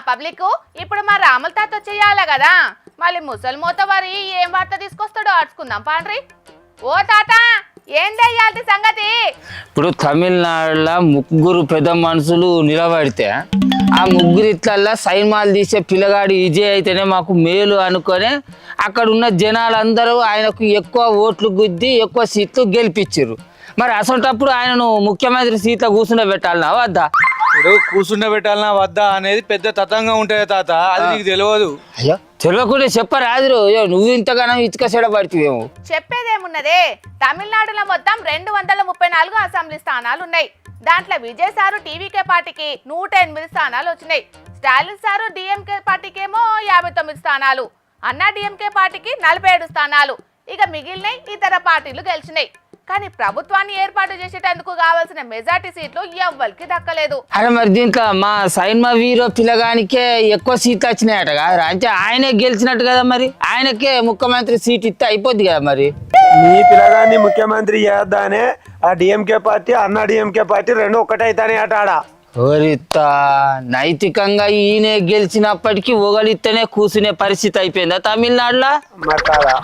Public ఇప్పుడు మా రాముల తాత వచ్చేయాలి కదా, మళ్ళీ ముసలి మూత వారి ఏం వార్త తీసుకొస్తాడో ఆడుచుకుందాం పాండ్రి. ఓ తాత ఏందయ్యాల్టి సంగతి? ఇప్పుడు తమిళనాడులో ముగ్గురు పెద్ద మనుషులు నిలబడితే ఆ ముగ్గురిట్లల్లా సైన్మాలు తీసే పిల్లగాడు విజయ్ అయితేనే మాకు మేలు అనుకొని అక్కడ ఉన్న జనాలందరూ ఆయనకు ఎక్కువ ఓట్లు గుద్ది ఎక్కువ సీట్లు గెలిపించారు. మరి అసలుటప్పుడు ఆయనను ముఖ్యమంత్రి సీట్లో కూర్చుండబెట్టాలనా వద్దా? ఇప్పుడు కూర్చుండబెట్టాలనా వద్దా అనేది పెద్ద తతంగా ఉంటుంది తాత, అది నీకు తెలియదు. అయ్యో తెలియకుండా చెప్పరాదురు, నువ్వు ఇంతగానో ఇటుక చెడబడితేమో. చెప్పేదేమున్నదే, తమిళనాడులో మొత్తం 234 అసెంబ్లీ స్థానాలు ఉన్నాయి. దాంట్లో విజయ్ సారు టీవీకే పార్టీకి 108 స్థానాలు వచ్చినాయి. స్టాలిన్ సారు డిఎంకే పార్టీకేమో 59 స్థానాలు, అన్నా డిఎంకే పార్టీకి 47 స్థానాలు. ఇక మిగిలిన ఇతర పార్టీలు గెలిచినాయి. కానీ ప్రభుత్వాన్ని ఏర్పాటు చేసేటందుకు కావాల్సిన మెజార్టీ సీట్లు ఎవ్వరికి దక్కలేదు. అరే మరి దీంట్లో మా సైన్మా వీరో పిల్లగానికే ఎక్కువ సీట్లు వచ్చినాయట కదా, అంటే ఆయనే గెలిచినట్టు కదా, మరి ఆయనకే ముఖ్యమంత్రి సీట్ ఇస్తే అయిపోద్ది కదా. మరి మీ పిల్లగాన్ని ముఖ్యమంత్రి చేద్దానే ఆ డిఎంకే పార్టీ అన్నా డిఎంకే పార్టీ రెండు ఒక్కటైతానే అట ఆడ. ఓరిత్తా, నైతికంగా ఈయనే గెలిచినప్పటికీ ఒగలిస్తేనే కూర్చునే పరిస్థితి అయిపోయిందా తమిళనాడులో? మరి కాదా?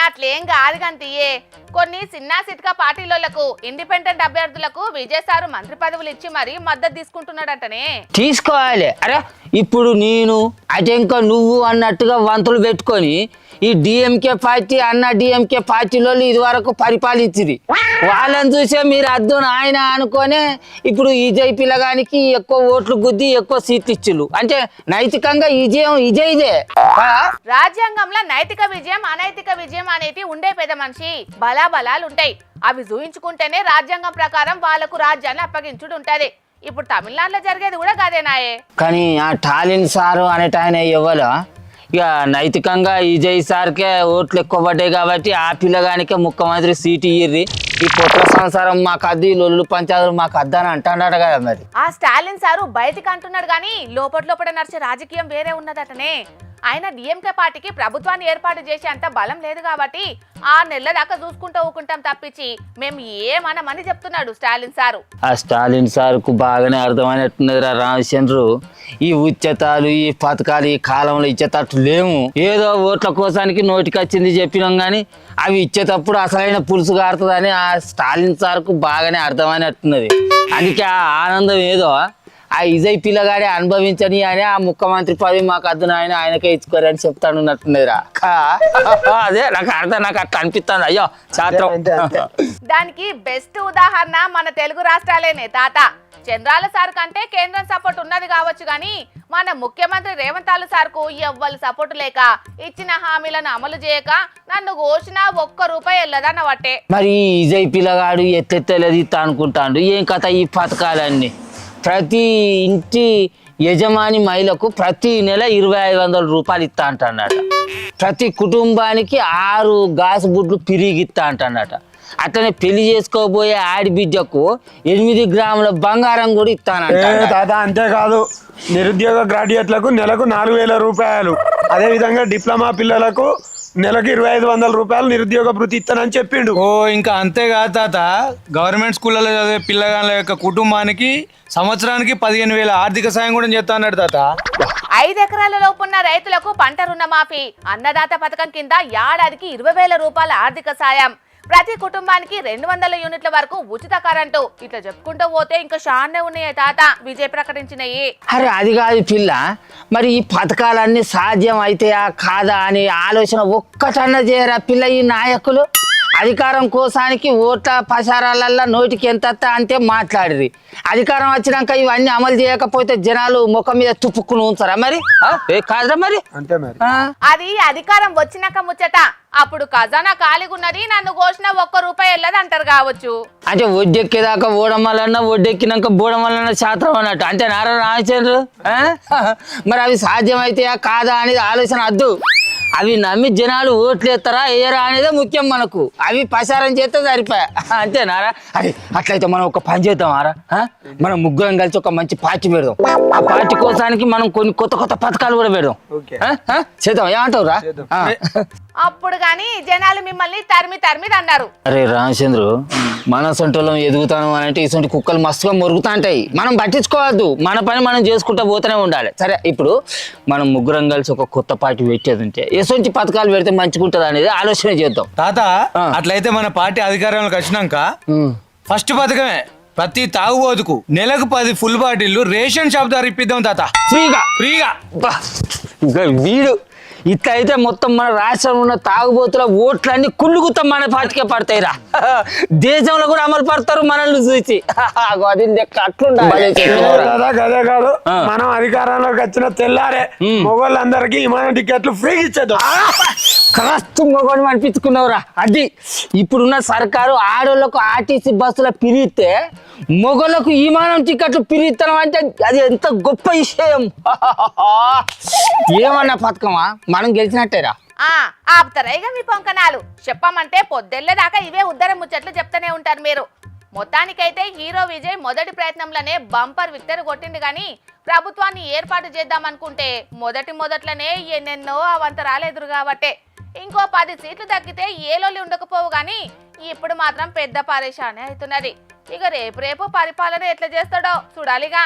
అట్లేం కాదు కంతియే, కొన్ని చిన్న సిట్కా పార్టీలకు ఇండిపెండెంట్ అభ్యర్థులకు విజయ్ సారు మంత్రి పదవులు ఇచ్చి మరి మద్దతు తీసుకుంటున్నాడంటనే. తీసుకోవాలి. అరే ఇప్పుడు నేను అటెంక నువ్వు అన్నట్టుగా వంతులు పెట్టుకొని ఈ డిఎంకే పార్టీ అన్న డిఎంకే పార్టీలో ఇది వరకు పరిపాలించింది, వాళ్ళని చూసే మీరు అద్దోను ఆయన అనుకోనే ఇప్పుడు విజయ్ పిల్లగానికి ఎక్కువ ఓట్లు గుద్ది ఎక్కువ సీట్లు ఇచ్చిళ్ళు. అంటే నైతికంగా విజయం ఇదే. రాజ్యాంగంలో నైతిక విజయం అనైతిక విజయం అనేది ఉండే పెద్ద మనిషి బలాబలాలు ఉంటాయి. అవి చూయించుకుంటేనే రాజ్యాంగం ప్రకారం వాళ్లకు రాజ్యాన్ని అప్పగించుడు ఉంటది. ఇప్పుడు తమిళనాడులో జరిగేది కూడా కాదేనాయే. కానీ ఆ టాలిన్ సారు అనేట ఆయన ఇవ్వాలా, ఇక నైతికంగా విజయ్ సార్కే ఓట్లు ఎక్కువ పడ్డాయి కాబట్టి ఆ పిల్లగానికే ముఖ్యమంత్రి సీటు ఇయ్యి, ఈ కొత్త సంవత్సరం మాకు అద్దు, లొల్లు పంచాయతీలు మాకు అద్దని అంటున్నాడు కదా. మరి ఆ స్టాలిన్ సారు బయటికి అంటున్నాడు గానీ లోపల నడిచే రాజకీయం వేరే ఉన్నదటనే. ఆయన డిఎంకే పార్టీకి ప్రభుత్వాన్ని ఏర్పాటు చేసే అంత బలం లేదు కాబట్టి 6 నెలల దాకా చూసుకుంటూ ఊకుంటాం తప్పించి మేము ఏమనమని చెప్తున్నాడు స్టాలిన్ సారు. ఆ స్టాలిన్ సార్కు బాగానే అర్థమైనట్టున్నది రా రామచంద్రు, ఈ ఉచ్యతాలు ఈ పథకాలు ఈ కాలంలో ఇచ్చేటట్టు లేము. ఏదో ఓట్ల కోసానికి నోటికి వచ్చింది చెప్పినాం కానీ అవి ఇచ్చేటప్పుడు అసలైన పులుసు కారుతుందని ఆ స్టాలిన్ సార్కు బాగానే అర్థమైనట్టున్నది. అందుకే ఆ ఆనందం ఏదో ఆ విజయ్ పిల్లగాడే అనుభవించని అని ఆ ముఖ్యమంత్రి పదవి మాకు అద్దున ఆయనకే ఇచ్చుకోరని చెప్తానున్నట్టున్నదిరా. అదే నాకు అట్లా అనిపిస్తుంది. అయ్యో శాస్త్రం. దానికి బెస్ట్ ఉదాహరణ మన తెలుగు రాష్ట్రాలేనే తాత. చంద్రాల సార్ కంటే కేంద్రం సపోర్ట్ ఉన్నది కావచ్చు కానీ మన ముఖ్యమంత్రి రేవంత్ సార్కు ఎవ్వరు సపోర్ట్ లేక ఇచ్చిన హామీలను అమలు చేయక నన్ను కోసినా ₹1 వెళ్ళదన్న వట్టే. మరి విజయ్ పిల్లగాడు ఎత్తెత్తలేదు ఇస్తా అనుకుంటాడు. ఏం కథ ఈ పథకాలన్నీ? ప్రతి ఇంటి యజమాని మహిళకు ప్రతి నెల ₹2,500 ఇస్తా అంటున్నాట. ప్రతి కుటుంబానికి 6 గాజు బుడ్లు పిరిగిస్తా అంటున్నాట. అట్లనే పెళ్లి చేసుకోబోయే ఆడిబిడ్డకు 8 గ్రాముల బంగారం కూడా ఇస్తానంట. తాత అంతేకాదు, నిరుద్యోగ గ్రాడ్యుయేట్లకు నెలకు ₹4,000, అదేవిధంగా డిప్లొమా పిల్లలకు నెలకు ₹2,500 నిరుద్యోగ భృతి ఇస్తానని చెప్పిండు. ఓ ఇంకా అంతేకాదు తాత, గవర్నమెంట్ స్కూళ్ళలో చదివే పిల్లగాళ్ళ యొక్క కుటుంబానికి సంవత్సరానికి 15,000 ఆర్థిక సాయం కూడా చేస్తా అన్నాడు తాత. 5 ఎకరాల లోపున్న రైతులకు పంట రుణమాఫీ, అన్నదాత పథకం కింద ఏడాదికి ₹20,000 ఆర్థిక సాయం, ప్రతి కుటుంబానికి 200 యూనిట్ల వరకు ఉచిత కరెంటు. ఇట్లా చెప్పుకుంటూ పోతే ఇంకా షాన్నే ఉన్నాయి తాత విజయ్ ప్రకటించినవి. అరే అది కాదు పిల్ల, మరి ఈ పథకాలన్నీ సాధ్యం అయితాయా కాదా అని ఆలోచన ఒక్కటన్నా చేయరా పిల్ల ఈ నాయకులు? అధికారం కోసానికి ఓట్ల ప్రచారాలల్లో నోటికి ఎంత అంతే మాట్లాడిరి. అధికారం వచ్చినాక ఇవన్నీ అమలు చేయకపోతే జనాలు ముఖం మీద తుప్పుకుని ఉంచారా? మరి కాదురా మరి అంతే మరి. అది అధికారం వచ్చినాక ముచ్చట. అప్పుడు ఖజానా ఖాళీగున్నది, నన్ను కోసిన ₹1 వెళ్ళదు అంటారు కావచ్చు. అంటే ఒడ్డెక్కేదాకా ఓడం వలన ఒడ్డెక్కినాక బోడం వలన శాస్త్రం అన్నట్టు అంటే నారా రామచంద్రు. మరి అవి సాధ్యం అయితాయా కాదా అనేది ఆలోచన వద్దు. అవి నమ్మి జనాలు ఓట్లు వేస్తారా వేయరా అనేదే ముఖ్యం మనకు. అవి ప్రచారం చేస్తే సరిపోయా అంతేనారా? అరే అట్లయితే మనం ఒక పని చేద్దామారా, మనం ముగ్గురం కలిసి ఒక మంచి పార్టీ పెడదాం. ఆ పార్టీ కోసానికి మనం కొన్ని కొత్త పథకాలు కూడా పెడదాం. చేద్దాం, ఏమంటావు రా? అప్పుడు గాని జనాలు మిమ్మల్ని తరిమి అన్నారు. అరే రామచంద్రు, మన సొంటలో ఎదుగుతాను అని అంటే ఇటువంటి కుక్కలు మస్తుగా మొరుగుతా ఉంటాయి. మనం పట్టించుకోవద్దు, మన పని మనం చేసుకుంటూ పోతూనే ఉండాలి. సరే, ఇప్పుడు మనం ముగ్గురం కలిసి ఒక కొత్త పార్టీ పెట్టేది ఉంటే ఎటువంటి పథకాలు పెడితే మంచిగుంటది అనేది ఆలోచన చేద్దాం. తాత అట్లయితే మన పార్టీ అధికారంలోకి వచ్చినాక ఫస్ట్ పథకమే ప్రతి తాగుబోతుకు నెలకు 10 ఫుల్ బాటిల్లు రేషన్ షాప్ ద్వారా ఇప్పిద్దాం తాత. ఫ్రీగా బా, ఇంకా వీడు ఇట్లా అయితే మొత్తం మన రాష్ట్రంలో ఉన్న తాగుబోతుల ఓట్లన్నీ కుళ్ళుగుతాం మన పార్టీకే పడతాయిరా. దేశంలో కూడా అమలు పడతారు మనల్ని చూసి. అది లెక్క అట్లుండాలి. గదే కాదు, మనం అధికారంలోకి వచ్చిన తెల్లారే మొగోళ్ళందరికీ విమానం టికెట్లు ఫ్రీగా ఇచ్చేద్దాం. కరెక్ట్ మొగోని అనిపించుకున్నావురా. అది ఇప్పుడున్న సర్కారు ఆడోళ్లకు ఆర్టీసీ బస్సులో పిరిగితే మొగోళ్ళకు విమానం టికెట్లు పిరిగిస్తాం అంటే అది ఎంత గొప్ప విషయం. ఏమన్నా పథకమా, మనం గెలిచినట్టేరా. ఆపుతారా ఇక మీ పొంకనాలు? చెప్పమంటే పొద్దెళ్ళేదాకా ఇవే ఉద్దర ముచ్చట్లు చెప్తూనే ఉంటారు మీరు. మొత్తానికైతే హీరో విజయ్ మొదటి ప్రయత్నంలోనే బంపర్ విక్టరీ కొట్టిండు గాని ప్రభుత్వాన్ని ఏర్పాటు చేద్దామనుకుంటే మొదట్లోనే ఎన్నెన్నో అవంతరాలు ఎదురు కాబట్టే ఇంకో 10 సీట్లు తగ్గితే ఏలోలి ఉండకపోవు గాని ఇప్పుడు మాత్రం పెద్ద పరేషానే అవుతున్నది. ఇక రేపు పరిపాలన ఎట్లా చేస్తాడో చూడాలిగా.